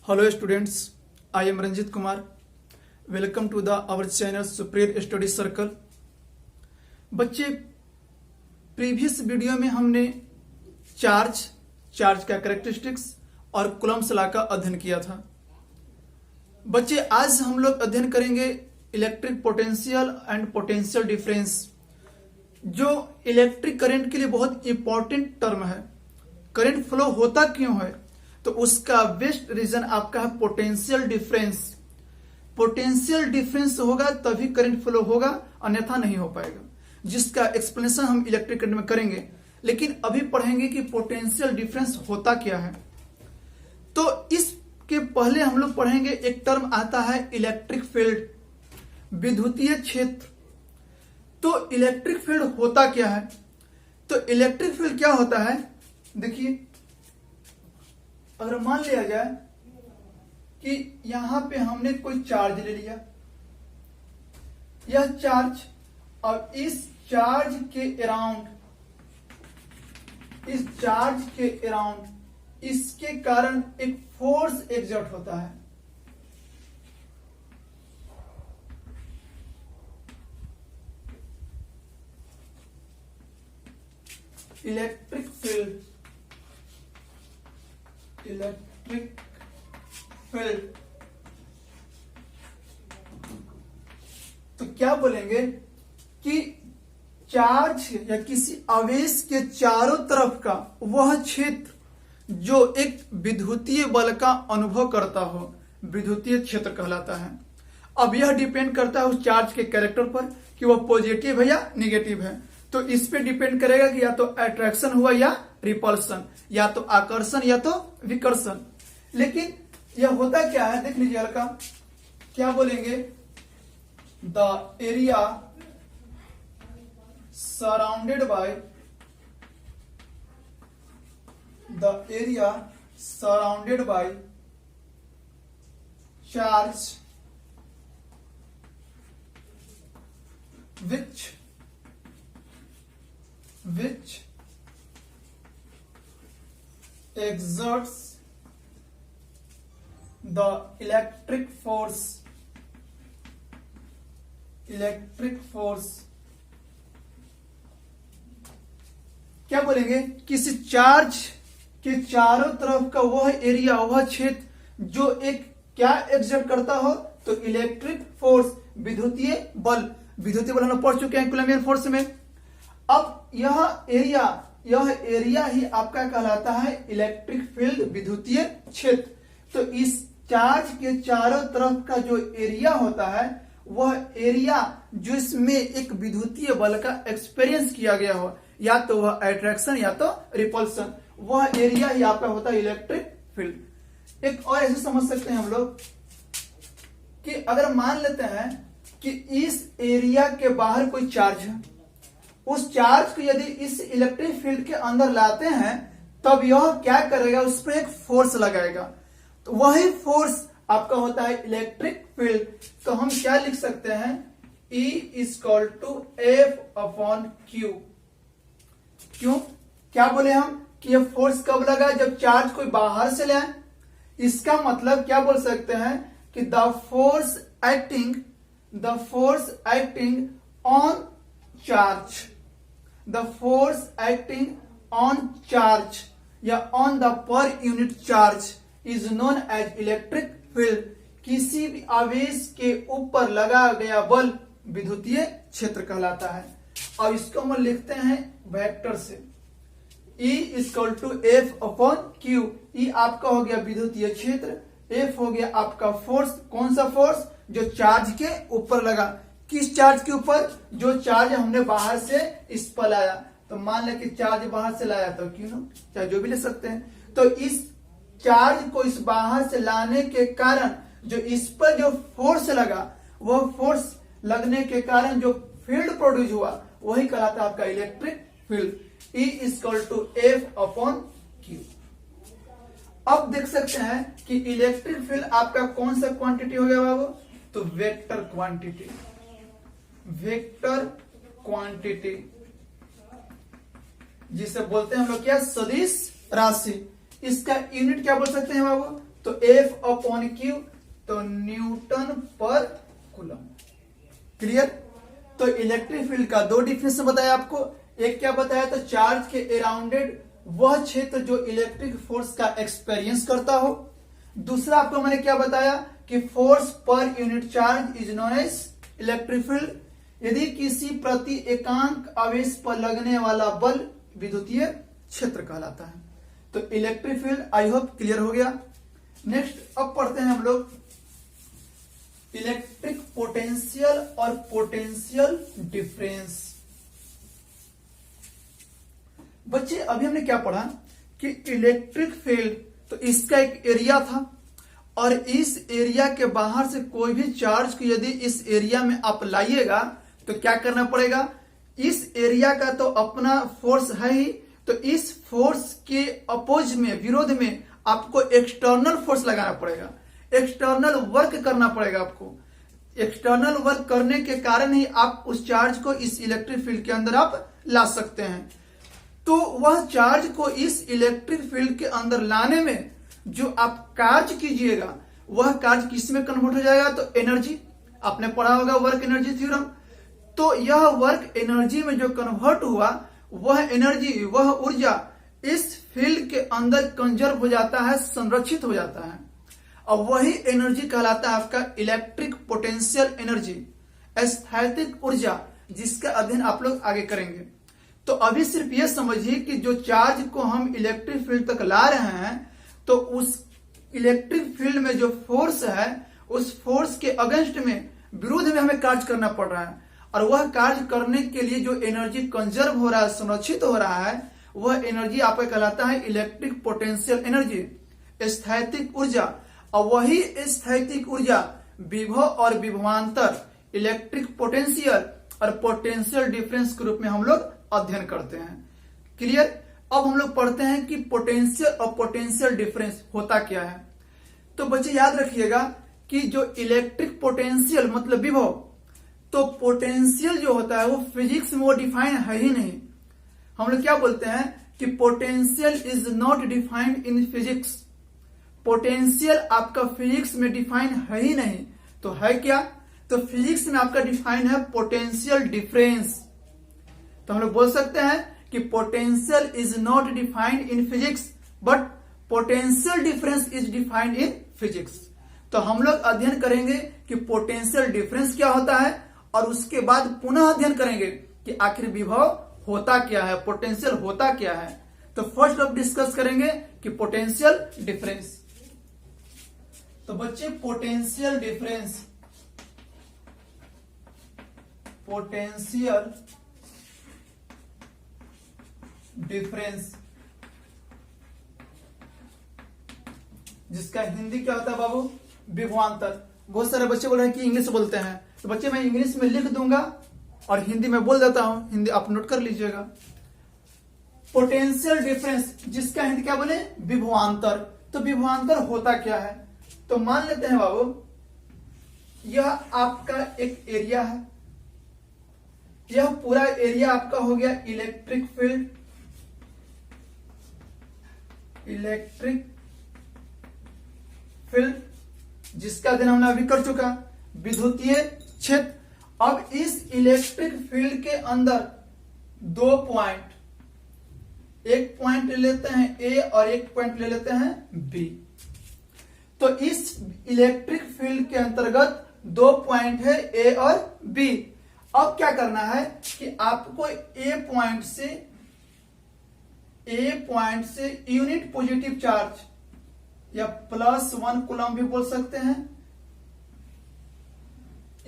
Hello students, I am Ranjit Kumar. Welcome to our channel Superior Study Circle. बच्चे previous video में हमने charge का characteristics और Coulomb's law का अध्ययन किया था। बच्चे आज हम लोग अध्ययन करेंगे electric potential and potential difference, जो इलेक्ट्रिक करंट के लिए बहुत इंपॉर्टेंट टर्म है। करंट फ्लो होता क्यों है, तो उसका बेस्ट रीजन आपका है पोटेंशियल डिफरेंस। पोटेंशियल डिफरेंस होगा तभी करंट फ्लो होगा, अन्यथा नहीं हो पाएगा, जिसका एक्सप्लेनेशन हम इलेक्ट्रिक करंट में करेंगे। लेकिन अभी पढ़ेंगे कि पोटेंशियल डिफरेंस होता क्या है। तो इसके पहले हम लोग पढ़ेंगे एक टर्म आता है इलेक्ट्रिक फील्ड, विद्युतीय क्षेत्र। तो इलेक्ट्रिक फील्ड होता क्या है, तो इलेक्ट्रिक फील्ड क्या होता है, देखिए अगर मान लिया जाए कि यहां पे हमने कोई चार्ज ले लिया, यह चार्ज और इस चार्ज के अराउंड इसके कारण एक फोर्स एक्सर्ट होता है। इलेक्ट्रिक फील्ड तो क्या बोलेंगे कि चार्ज या किसी आवेश के चारों तरफ का वह क्षेत्र जो एक विद्युतीय बल का अनुभव करता हो, विद्युतीय क्षेत्र कहलाता है। अब यह डिपेंड करता है उस चार्ज के कैरेक्टर पर कि वह पॉजिटिव है या निगेटिव है। तो इस पे डिपेंड करेगा कि या तो अट्रैक्शन हुआ या रिपल्सन, या तो आकर्षण या तो विकर्षण। लेकिन यह होता क्या है, देख लीजिए हल्का, क्या बोलेंगे, the area surrounded by charge which exerts the electric force क्या बोलेंगे, किसी चार्ज के चारों तरफ का वह एरिया, वह क्षेत्र जो एक क्या एक्सर्ट करता हो, तो इलेक्ट्रिक फोर्स, विद्युतीय बल हम लोग पढ़ चुके हैं कूलम्बियन फोर्स में। अब यह एरिया ही आपका कहलाता है इलेक्ट्रिक फील्ड, विद्युतीय क्षेत्र। तो इस चार्ज के चारों तरफ का जो एरिया होता है, वह एरिया जो इसमें एक विद्युतीय बल का एक्सपीरियंस किया गया हो, या तो वह अट्रैक्शन या तो रिपल्सन, वह एरिया ही आपका होता है इलेक्ट्रिक फील्ड। एक और ऐसे समझ सकते हैं हम लोग कि अगर मान लेते हैं कि इस एरिया के बाहर कोई चार्ज है, उस चार्ज को यदि इस इलेक्ट्रिक फील्ड के अंदर लाते हैं, तब यह क्या करेगा, उस पर एक फोर्स लगाएगा। तो वही फोर्स आपका होता है इलेक्ट्रिक फील्ड। तो हम क्या लिख सकते हैं, E = F/Q। क्यों, क्या बोले हम कि यह फोर्स कब लगा, जब चार्ज कोई बाहर से ले आए। इसका मतलब क्या बोल सकते हैं कि the force acting on charge या on the per unit charge is known as electric field. किसी भी आवेश के ऊपर लगा गया बल विद्युतीय क्षेत्र कहलाता है। अब इसको हम लिखते हैं वेक्टर से, E = F/Q। E आपका हो गया विद्युतीय क्षेत्र, F हो गया आपका फोर्स। कौन सा फोर्स, जो चार्ज के ऊपर लगा। किस चार्ज के ऊपर, जो चार्ज हमने बाहर से इस पर लाया। तो मान लें कि चार्ज बाहर से लाया, तो क्यों ना, चाहे जो भी ले सकते हैं। तो इस चार्ज को इस बाहर से लाने के कारण जो इस पर जो फोर्स लगा, वह फोर्स लगने के कारण जो फील्ड प्रोड्यूस हुआ, वही कहलाता है आपका इलेक्ट्रिक फील्ड। E = F/Q। अब देख सकते हैं कि इलेक्ट्रिक फील्ड आपका कौन सा क्वांटिटी हो गया बाबू, तो वेक्टर क्वांटिटी जिसे बोलते हैं हम लोग क्या, सदिश राशि। इसका यूनिट क्या बोल सकते हैं बाबू, तो F अपॉन Q तो न्यूटन पर कूलम। क्लियर। तो इलेक्ट्रिक फील्ड का दो डिफिनेशन बताया आपको। एक क्या बताया, तो चार्ज के अराउंडेड वह क्षेत्र जो इलेक्ट्रिक फोर्स का एक्सपीरियंस करता हो। दूसरा आपको मैंने क्या बताया कि force per unit charge is known as electric field. यदि किसी प्रति एकांक आवेश पर लगने वाला बल विद्युतीय क्षेत्र कहलाता है। तो electric field I hope clear हो गया। नेक्स्ट अब पढ़ते हैं हम लोग इलेक्ट्रिक पोटेंशियल और पोटेंशियल डिफरेंस। बच्चे अभी हमने क्या पढ़ा कि इलेक्ट्रिक फील्ड तो इसका एक एरिया था और इस एरिया के बाहर से कोई भी चार्ज को यदि इस एरिया में आप लाइएगा तो क्या करना पड़ेगा, इस एरिया का तो अपना फोर्स है ही, तो इस फोर्स के अपोज में विरोध में आपको एक्सटर्नल फोर्स लगाना पड़ेगा, एक्सटर्नल वर्क करना पड़ेगा आपको। एक्सटर्नल वर्क करने के कारण ही आप उस चार्ज को इस इलेक्ट्रिक फील्ड के अंदर आप ला सकते हैं। तो वह चार्ज को इस इलेक्ट्रिक फील्ड के अंदर लाने में जो आप कार्य कीजिएगा वह कार्य किस में कन्वर्ट हो जाएगा, तो एनर्जी। आपने पढ़ा होगा वर्क एनर्जी थ्योरम। तो यह वर्क एनर्जी में जो कन्वर्ट हुआ वह एनर्जी, वह ऊर्जा इस फील्ड के अंदर कंजर्व हो जाता है, संरक्षित हो जाता है और वही एनर्जी कहलाता है आपका इलेक्ट्रिक पोटेंशियल एनर्जी, स्थैतिक ऊर्जा, जिसका अध्ययन आप लोग आगे करेंगे। तो अभी सिर्फ यह समझिए कि जो चार्ज को हम इलेक्ट्रिक फील्ड तक ला रहे हैं तो उस इलेक्ट्रिक फील्ड में जो फोर्स है उस फोर्स के अगेंस्ट में, विरोध में हमें कार्य करना पड़ रहा है और वह कार्य करने के लिए जो एनर्जी कंजर्व हो रहा है, संरक्षित हो रहा है, वह एनर्जी आपका कहलाता है इलेक्ट्रिक पोटेंशियल एनर्जी, स्थैतिक ऊर्जा। और वही स्थैतिक ऊर्जा विभव और विभवांतर, इलेक्ट्रिक पोटेंशियल और पोटेंशियल डिफरेंस के रूप में हम लोग अध्ययन करते हैं। क्लियर। अब हम लोग पढ़ते हैं कि पोटेंशियल और पोटेंशियल डिफरेंस होता क्या है। तो बच्चे याद रखिएगा कि जो इलेक्ट्रिक पोटेंशियल मतलब विभव, तो पोटेंशियल जो होता है वो फिजिक्स में वो डिफाइन है ही नहीं। हम लोग क्या बोलते हैं कि potential is not defined in physics. Potential आपका फिजिक्स में डिफाइन है ही नहीं। तो है क्या, तो फिजिक्स में आपका डिफाइन है पोटेंशियल डिफरेंस। तो हम लोग बोल सकते हैं कि potential is not defined in physics but potential difference is defined in physics. तो हम लोग अध्ययन करेंगे कि पोटेंशियल डिफरेंस क्या होता है और उसके बाद पुनः अध्ययन करेंगे कि आखिर विभव होता क्या है, पोटेंशियल होता क्या है। तो फर्स्ट अब डिस्कस करेंगे कि पोटेंशियल डिफरेंस। तो बच्चे पोटेंशियल डिफरेंस, पोटेंशियल डिफरेंस जिसका हिंदी क्या होता है बाबू, विभवांतर। बहुत सारे बच्चे बोल रहे हैं कि इंग्लिश बोलते हैं, तो बच्चे मैं इंग्लिश में लिख दूंगा और हिंदी में बोल देता हूं, हिंदी आप नोट कर लीजिएगा। पोटेंशियल डिफरेंस जिसका हिंदी क्या बोले, विभवांतर। तो विभवांतर होता क्या है, तो मान लेते हैं बाबू यह आपका एक एरिया है, यह पूरा एरिया आपका हो गया इलेक्ट्रिक फील्ड, इलेक्ट्रिक फील्ड जिसका अध्ययन हमने अभी कर चुका, विद्युतीय क्षेत्र। अब इस इलेक्ट्रिक फील्ड के अंदर दो पॉइंट, एक पॉइंट ले लेते हैं ए और एक पॉइंट ले लेते हैं बी। तो इस इलेक्ट्रिक फील्ड के अंतर्गत दो पॉइंट है ए और बी। अब क्या करना है कि आपको ए पॉइंट से यूनिट पॉजिटिव चार्ज या +1 कूलम भी बोल सकते हैं,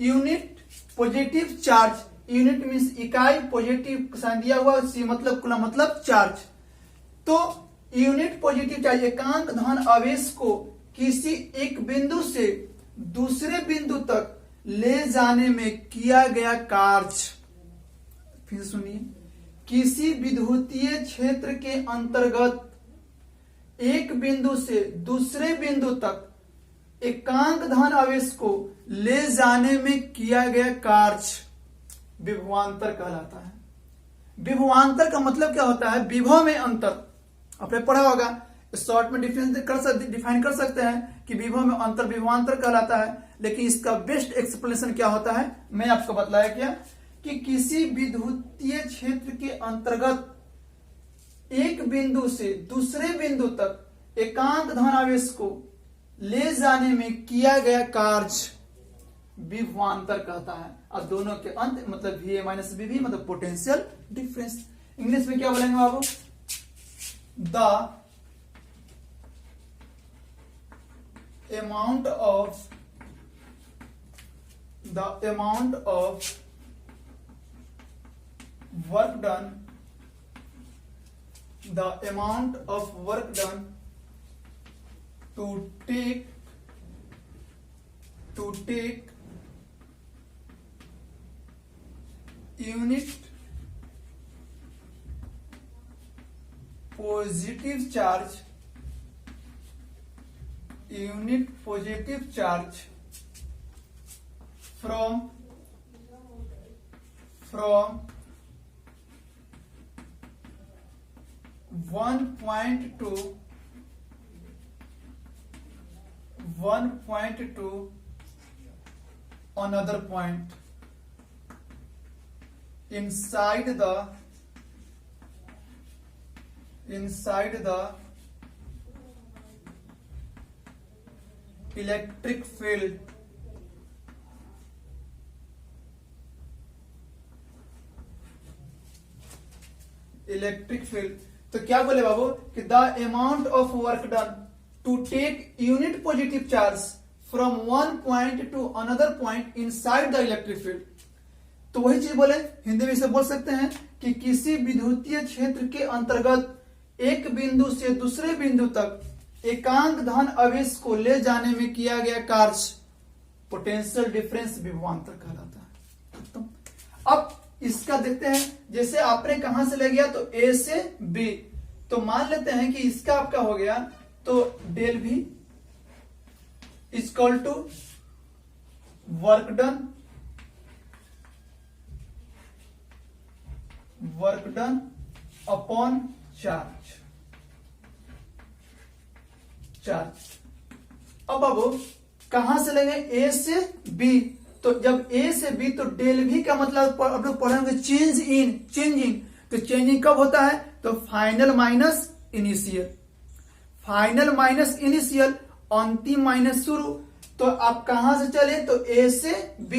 unit positive charge, unit means इकाई, पॉजिटिव साइन दिया हुआ, सी मतलब कूलम मतलब चार्ज। तो यूनिट पॉजिटिव चार्ज एकांक धन आवेश को किसी एक बिंदु से दूसरे बिंदु तक ले जाने में किया गया कार्य, फिर सुनिए, किसी विद्युतीय क्षेत्र के अंतर्गत एक बिंदु से दूसरे बिंदु तक एकांक धन आवेश को ले जाने में किया गया कार्य विभवांतर कहलाता है। विभवांतर का मतलब क्या होता है, विभव में अंतर। आपने पढ़ा होगा शॉर्ट में डिफाइन कर सकते हैं कि विभव में अंतर विभवांतर कहलाता है, लेकिन इसका बेस्ट एक्सप्लेनेशन क्या होता है मैं आपको बतलाया क्या कि किसी विद्युतीय क्षेत्र के अंतर्गत एक बिंदु से दूसरे बिंदु तक एकांक धनावेश को ले जाने में किया गया कार्य विभवांतर कहता है। अब दोनों के अंत मतलब VA माइनस VB मतलब पोटेंशियल डिफरेंस। इंग्लिश में क्या बोलेंगे बाबू? The amount of work done to take unit positive charge from 1 point to another point inside the electric field तो क्या बोले बाबू कि the amount of work done to take unit positive charge from one point to another point inside the electric field. तो वही चीज बोले हिंदी में इसे बोल सकते हैं कि किसी विद्युतीय क्षेत्र के अंतर्गत एक बिंदु से दूसरे बिंदु तक एकांक धन आवेश को ले जाने में किया गया कार्य पोटेंशियल डिफरेंस विभवांतर कहलाता है। तो अब इसका देखते हैं, जैसे आपने कहां से ले गया तो A से B, तो मान लेते हैं कि इसका आपका हो गया तो del V equal to work done upon charge. अब बाबू कहां से लेंगे A से B, तो जब A से B तो डेल V का मतलब आप लोग पढ़ेंगे चेंज इन, तो चेंजिंग कब होता है तो फाइनल माइनस इनिशियल अंतिम माइनस शुरू। तो आप कहां से चले तो A से B,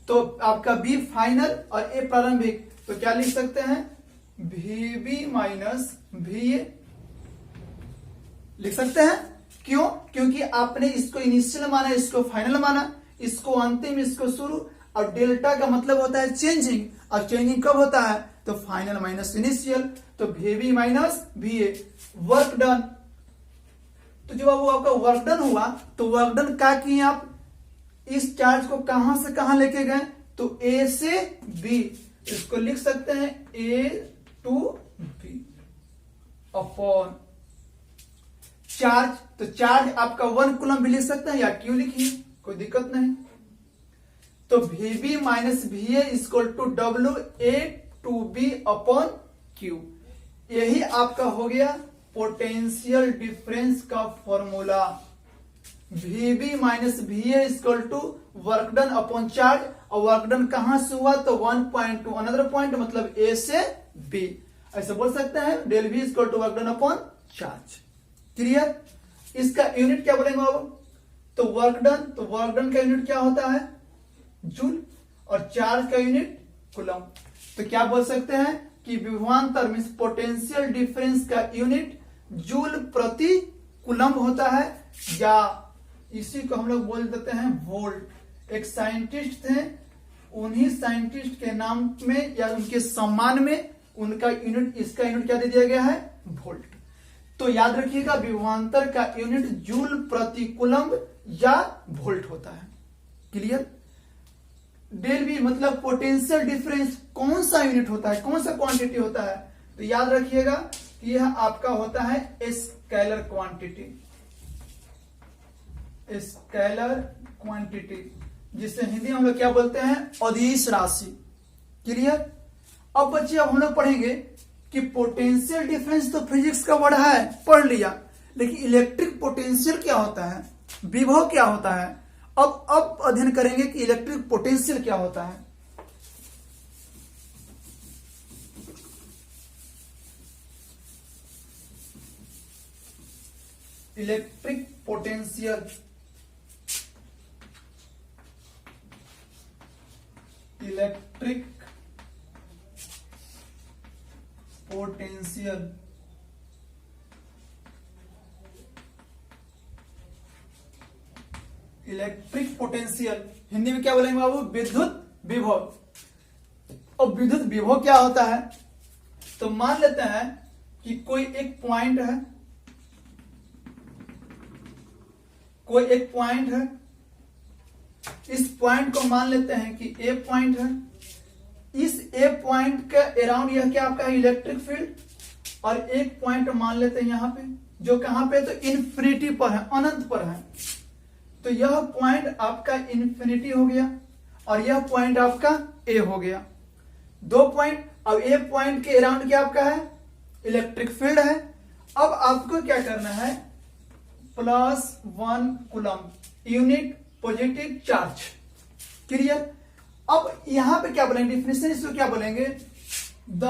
तो आपका B फाइनल और A प्रारंभिक, तो क्या लिख सकते हैं VB माइनस VA लिख सकते हैं। क्यों? क्योंकि आपने इसको इनिशियल माना, इसको फाइनल माना, इसको अंतिम, इसको शुरू, और डेल्टा का मतलब होता है चेंजिंग, और चेंजिंग कब होता है तो फाइनल माइनस इनिशियल, तो VB minus VA work done. तो जब वो आपका वर्क डन हुआ तो वर्क डन क्या किए आप, इस चार्ज को कहां से कहां लेके गए तो A से B, इसको लिख सकते हैं A to B upon charge. तो चार्ज आपका 1 कूलम भी लिख सकते हैं या Q लिखिए, कोई दिक्कत नहीं। तो VB minus VA equal to WA to B upon Q। यही आपका हो गया पोटेंशियल डिफरेंस का formula. VB minus VA equal to work done upon charge, और वर्क डन कहां से हुआ तो 1 पॉइंट टू अनदर पॉइंट मतलब A से B, ऐसे बोल सकते हैं del V equal to work done upon charge. Clear? इसका यूनिट क्या बोलेंगे बाबू तो वर्क डन का यूनिट क्या होता है जूल, और चार्ज का यूनिट कूलम। तो क्या बोल सकते हैं कि विभवांतर मींस पोटेंशियल डिफरेंस का यूनिट जूल प्रति कूलम होता है, या इसी को हम लोग बोल देते हैं वोल्ट। एक साइंटिस्ट थे, उन्हीं साइंटिस्ट के नाम में या उनके सम्मान में उनका यूनिट, इसका यूनिट क्या दे दिया गया है वोल्ट। तो याद रखिएगा विभवांतर का यूनिट जूल प्रति कूलम या वोल्ट होता है। क्लियर? डेल V मतलब पोटेंशियल डिफरेंस कौन सा यूनिट होता है, कौन सा क्वांटिटी होता है, तो याद रखिएगा कि यह आपका होता है स्केलर क्वांटिटी, जिसे हिंदी में हम लोग क्या बोलते हैं अदिश राशि। क्लियर? अब बच्चे अब हम लोग पढ़ेंगे कि पोटेंशियल डिफरेंस तो फिजिक्स का वर्ड है, पढ़ लिया, लेकिन इलेक्ट्रिक पोटेंशियल क्या होता है, विभव क्या होता है, अब अध्ययन करेंगे कि इलेक्ट्रिक पोटेंशियल क्या होता है। Electric potential, electric potential electric potential Hindi में क्या बोलेंगे बाबू, विद्युत विभव। और विद्युत विभव क्या होता है, तो मान लेते हैं कि कोई एक पॉइंट है, कोई एक पॉइंट है, इस पॉइंट को मान लेते हैं कि ए पॉइंट है। इस ए पॉइंट के अराउंड यह क्या आपका इलेक्ट्रिक फील्ड, और एक पॉइंट मान लेते हैं यहां पे, जो कहां पे, तो इन्फिनिटी पर है, अनंत पर है। तो यह पॉइंट आपका इन्फिनिटी हो गया और यह पॉइंट आपका ए हो गया, दो पॉइंट। अब ए पॉइंट के अराउंड क्या आपका है, इलेक्ट्रिक फील्ड है। अब आपको क्या करना है, +1 coulomb unit positive charge, clear. अब यहां पे क्या बोलेंगे, डिफिनेशन इसको क्या बोलेंगे, the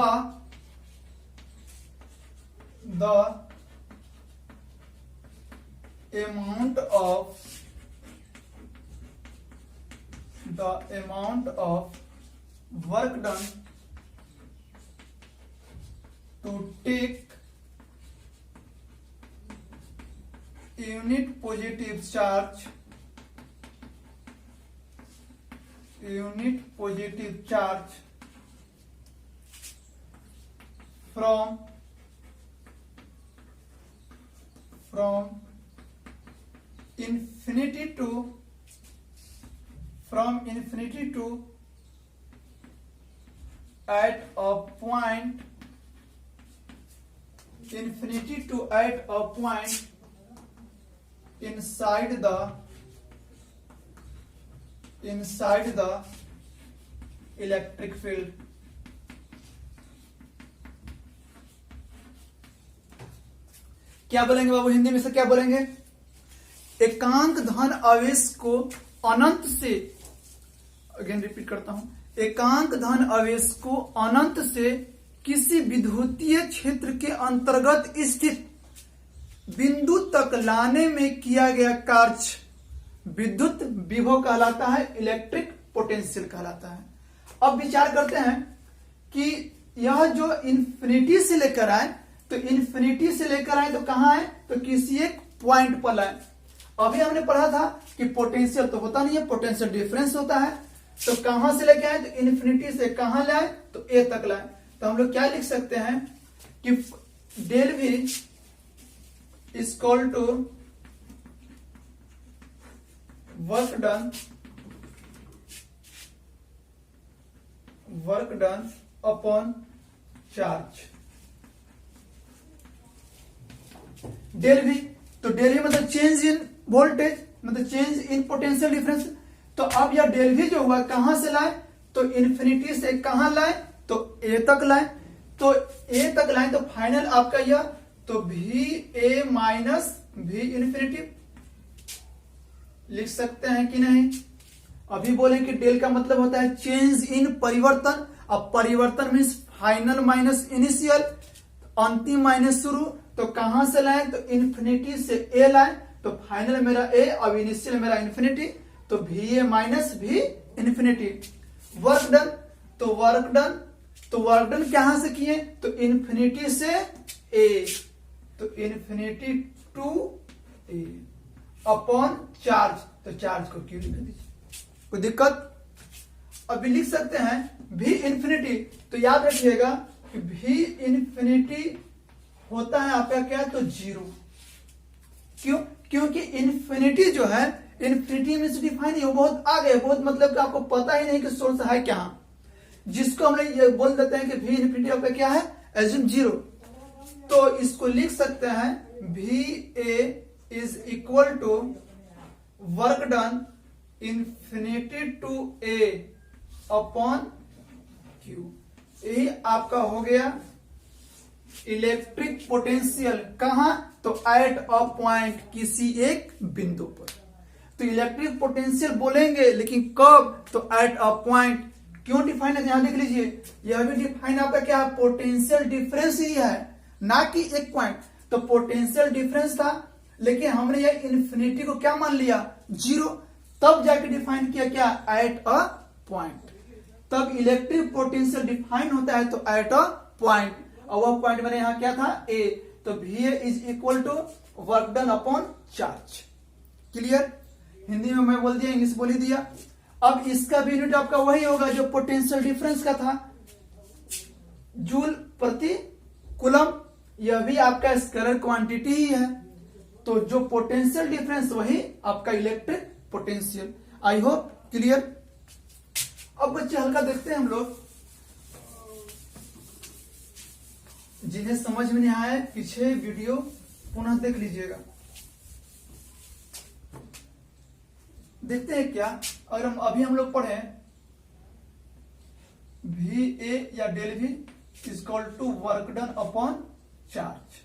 amount of work done to take unit positive charge from infinity to at a point inside the electric field। क्या बोलेंगे बाबू हिंदी में से, क्या बोलेंगे, एकांक धन आवेश को अनंत से, अगेन रिपीट करता हूं, एकांक धन आवेश को अनंत से किसी विद्युतीय क्षेत्र के अंतर्गत स्थित बिंदु तक लाने में किया गया कार्य विद्युत विभव कहलाता है, इलेक्ट्रिक पोटेंशियल कहलाता है। अब विचार करते हैं कि यह जो इन्फिनिटी से लेकर आए, तो इन्फिनिटी से लेकर आए तो कहां है, तो किसी एक पॉइंट पर लाए। अभी हमने पढ़ा था कि पोटेंशियल तो होता नहीं है, पोटेंशियल डिफरेंस होता है। तो कहां से लेके आए, तो इन्फिनिटी से कहां लाए, तो ए तक लाए। तो हम लोग क्या लिख सकते हैं कि del V equal to work done upon charge. Del V, तो डेल वी मतलब चेंज इन वोल्टेज, मतलब चेंज इन पोटेंशियल डिफरेंस। तो अब यह डेल वी जो हुआ कहां से लाए, तो इन्फिनिटी से कहां लाए, तो ए तक लाए। तो ए तक लाए तो फाइनल आपका यह, तो V A minus V infinity लिख सकते हैं कि नहीं। अभी बोले कि डेल का मतलब होता है चेंज इन परिवर्तन। अब परिवर्तन मीन्स फाइनल माइनस इनिशियल, अंतिम माइनस शुरू। तो कहां से लाए, तो इन्फिनिटी से ए लाए, तो फाइनल मेरा ए, अब इनिशियल मेरा इन्फिनिटी, तो V A minus V infinity. Work done, तो वर्क डन कहां से किए, तो इन्फिनिटी से ए, तो infinity to A upon charge, तो चार्ज को क्यू लिख दीजिए, कोई दिक्कत। अभी लिख सकते हैं भी इन्फिनिटी, तो याद रखिएगा कि भी इन्फिनिटी होता है आपका क्या, तो 0। क्यों, क्योंकि इन्फिनिटी जो है, इन्फिनिटी में से डिफाइन है, वो बहुत आगे है, बहुत मतलब कि आपको पता ही नहीं कि सोर्स है क्या, जिसको हम लोग ये बोल देते हैं कि भी इन्फिनिटी आपका क्या है, एज्यूम 0। तो इसको लिख सकते हैं भी A is equal to work done infinity to A upon Q. यही आपका हो गया इलेक्ट्रिक पोटेंशियल कहां, तो एट अ पॉइंट, किसी एक बिंदु पर। तो इलेक्ट्रिक पोटेंशियल बोलेंगे लेकिन कब, तो एट अ पॉइंट। क्यों डिफाइन है, यहां देख लीजिए, यह भी डिफाइन आपका क्या है, पोटेंशियल डिफरेंस ही है, ना कि एक पॉइंट। तो पोटेंशियल डिफरेंस था, लेकिन हमने यह इन्फिनिटी को क्या मान लिया, जीरो, तब जाके डिफाइन किया क्या, एट अ पॉइंट। तब इलेक्ट्रिक पोटेंशियल डिफाइन होता है तो एट अ पॉइंट, और वह पॉइंट मैंने यहां क्या था, ए। तो V is equal to work done upon charge. Clear, Hindi में मैं बोल दिया, इंग्लिश बोल ही दिया। अब इसका भी यूनिट आपका वही होगा जो पोटेंशियल डिफरेंस का था, जूल प्रति कूलम। यह भी आपका स्केलर क्वांटिटी ही है, तो जो पोटेंशियल डिफरेंस वही आपका electric potential. I hope clear. अब बच्चे हल्का देखते हैं हम लोग, जिन्हें समझ में नहीं आया पीछे वीडियो पुनः देख लीजिएगा। देखते हैं क्या, अगर हम लोग पढ़े वी ए या del V is equal to work done upon charge.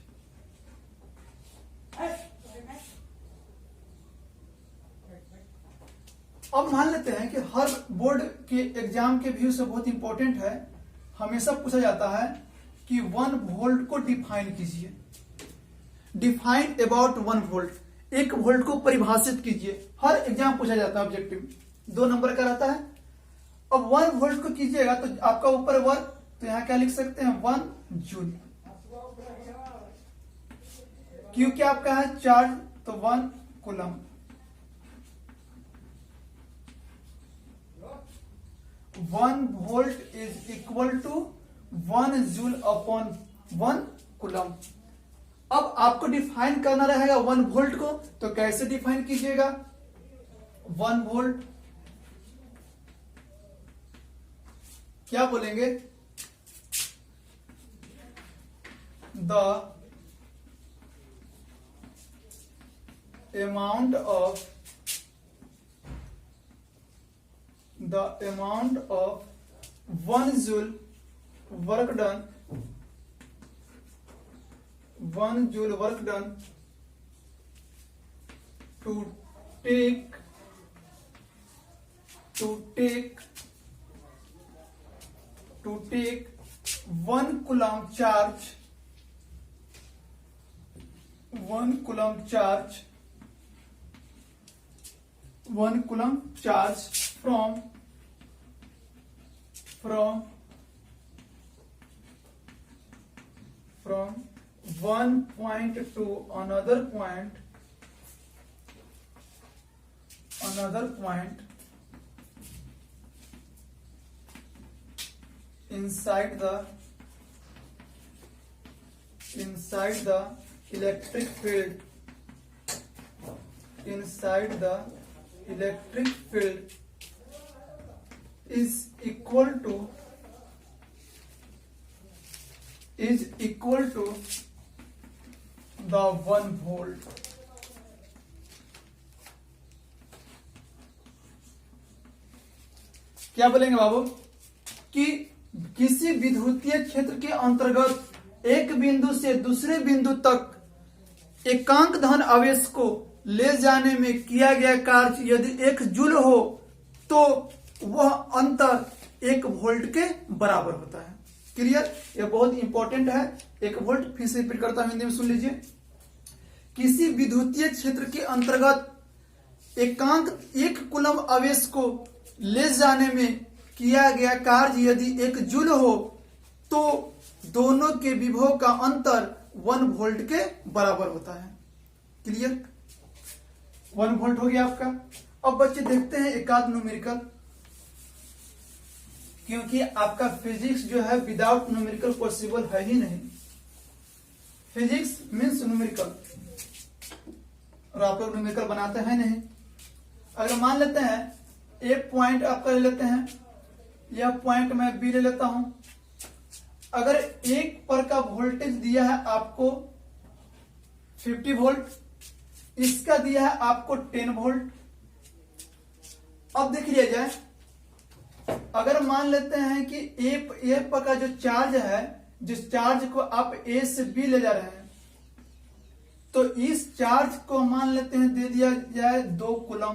अब मान लेते हैं कि हर बोर्ड के एग्जाम के व्यू से बहुत इंपॉर्टेंट है, हमेशा पूछा जाता है कि 1 वोल्ट को डिफाइन कीजिए। डिफाइन अबाउट 1 वोल्ट, 1 वोल्ट को परिभाषित कीजिए। हर एग्जाम पूछा जाता है, ऑब्जेक्टिव 2 नंबर का रहता है। अब 1 वोल्ट को कीजिएगा तो आपका ऊपर वर्क, तो यहां क्या लिख सकते हैं, 1 जूल। क्यों क्या आपका है चार्ज, तो 1 coulomb. 1 volt is equal to 1 joule upon 1 coulomb. अब आपको डिफाइन करना रहेगा 1 वोल्ट को, तो कैसे डिफाइन कीजिएगा, 1 वोल्ट क्या बोलेंगे, the amount of 1 joule work done, 1 joule work done to take 1 coulomb charge, 1 coulomb charge, 1 coulomb charge from one point to another point inside the electric field, is equal to the 1 volt। क्या बोलेंगे बाबू, कि किसी विद्युतीय क्षेत्र के अंतर्गत एक बिंदु से दूसरे बिंदु तक एकांक धन आवेश को ले जाने में किया गया कार्य यदि 1 जूल हो तो वह अंतर 1 वोल्ट के बराबर होता है। क्लियर, यह बहुत इंपॉर्टेंट है। 1 वोल्ट फिर से रिपीट करता हूं, हिंदी में सुन लीजिए। किसी विद्युतीय क्षेत्र के अंतर्गत एकांक 1 कूलम आवेश को ले जाने में किया गया कार्य यदि 1 जूल हो तो दोनों के विभव का अंतर 1 वोल्ट के बराबर होता है। क्लियर, 1 वोल्ट हो गया आपका। अब बच्चे देखते हैं एकाध न्यूमेरिकल, क्योंकि आपका फिजिक्स जो है विदाउट न्यूमेरिकल पॉसिबल है ही नहीं। फिजिक्स मीन्स न्यूमेरिकल, और आप लोग न्यूमेरिकल बनाते हैं नहीं। अगर मान लेते हैं एक पॉइंट आपका ले लेते हैं, यह पॉइंट मैं बी ले लेता हूं। अगर 1 पर का वोल्टेज दिया है आपको 50 वोल्ट, इसका दिया है आपको 10 वोल्ट। अब देख लिया जाए, अगर मान लेते हैं कि ए पर का जो चार्ज है जिस चार्ज को आप ए से बी ले जा रहे हैं, तो इस चार्ज को मान लेते हैं दे दिया जाए 2 कूलम।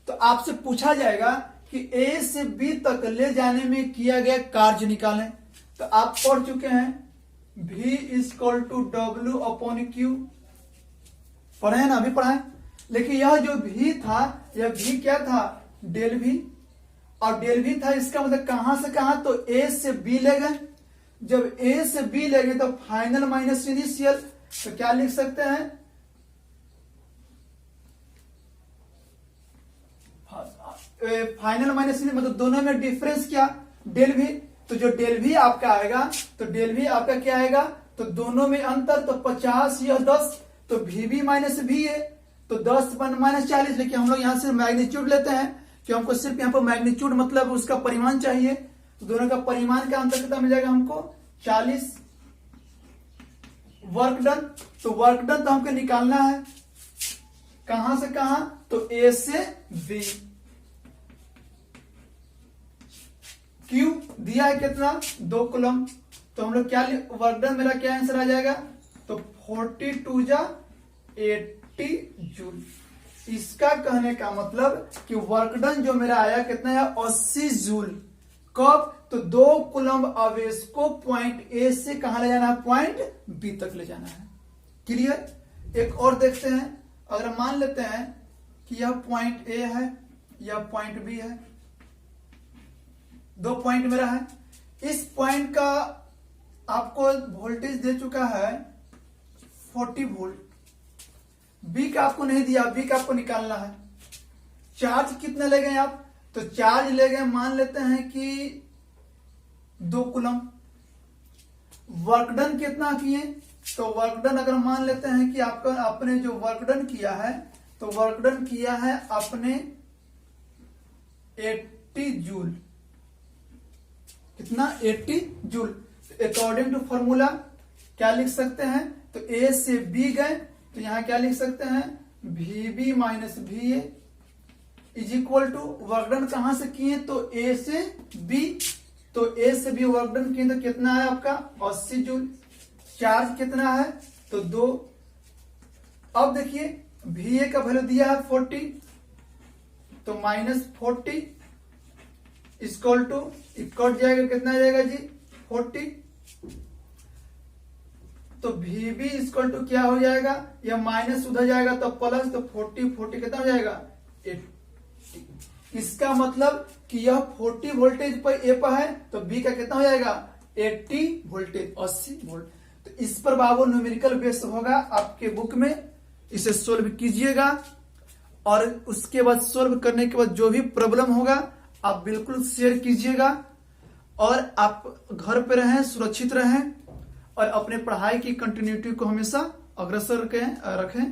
तो आपसे पूछा जाएगा कि ए से बी तक ले जाने में किया गया कार्य निकालें। तो आप पढ़ चुके हैं V equal to W upon Q, पढ़े हैं ना, अभी पढ़ा है। लेकिन यह जो V था, यह V क्या था, डेल V, और डेल V था, इसका मतलब कहां से कहां, तो A से B ले गए। जब A से B ले गए तो फाइनल माइनस इनिशियल, तो क्या लिख सकते हैं, फाइनल माइनस इनिशियल मतलब दोनों में डिफरेंस क्या, डेल V। तो जो डेल V आपका आएगा, तो डेल V आपका क्या आएगा, तो दोनों में अंतर, तो 50 यह 10, तो VB माइनस V है, तो 10 माइनस 40। लेकिन हम लोग यहां से मैग्नीट्यूड लेते हैं कि हमको सिर्फ यहाँ पर मैग्नीट्यूड मतलब उसका परिमाण चाहिए। तो दोनों का परिमाण का अंतर कितना मिल जाएगा हमको, 40। वर्क डन, तो वर्क डन तो हमको निकालना है कहां से कहां, तो ए से बी। क्यू दिया है कितना, 2 कूलम। तो हम लोग क्या, वर्क डन मेरा क्या आंसर आ जाएगा, तो 42 जा 80 जूल। इसका कहने का मतलब कि वर्क डन जो मेरा आया कितना है, 80 जूल। कब, तो 2 कूलम आवेश को पॉइंट ए से कहां ले जाना है, पॉइंट बी तक ले जाना है। क्लियर। एक और देखते हैं, अगर मान लेते हैं कि यह पॉइंट ए है, यह पॉइंट बी है, 2 पॉइंट मेरा है। इस पॉइंट का आपको वोल्टेज दे चुका है 40 वोल्ट, बी का आपको नहीं दिया, बी का आपको निकालना है। चार्ज कितना ले गए आप, तो चार्ज ले गए मान लेते हैं कि 2 कूलम। वर्कडन कितना किए, तो वर्कडन अगर मान लेते हैं कि आपका आपने जो वर्कडन किया है, तो वर्कडन किया है आपने 80 जूल। कितना, 80 जूल। अकॉर्डिंग टू फॉर्मूला क्या लिख सकते हैं, तो ए से बी गए, तो यहां क्या लिख सकते हैं, VB minus VA is equal to work done कहां से किए, तो ए से बी। तो ए से बी वर्कडन किए तो कितना है आपका, 80 जूल। चार्ज कितना है, तो 2। अब देखिए VA का वैल्यू दिया है 40, तो माइनस 40 इक्वल टू, कट जाएगा कितना आ जाएगा जी, 40। तो VB इक्वल टू क्या हो जाएगा, यह माइनस उधर जाएगा तो प्लस, तो 40 कितना हो जाएगा, 80। इसका मतलब कि यह 40 वोल्टेज पर ए पर है, तो बी का कितना हो जाएगा, 80 वोल्टेज, 80 वोल्ट। तो इस पर बाबू न्यूमेरिकल बेस होगा आपके बुक में, इसे सोल्व कीजिएगा। और उसके बाद सोल्व करने के बाद जो भी प्रॉब्लम होगा आप बिल्कुल शेयर कीजिएगा। और आप घर पे रहें, सुरक्षित रहें, और अपने पढ़ाई की कंटिन्यूटी को हमेशा अग्रसर रखें।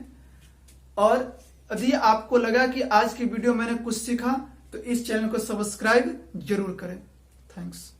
और यदि आपको लगा कि आज की वीडियो मैंने कुछ सीखा, तो इस चैनल को सब्सक्राइब जरूर करें। थैंक्स।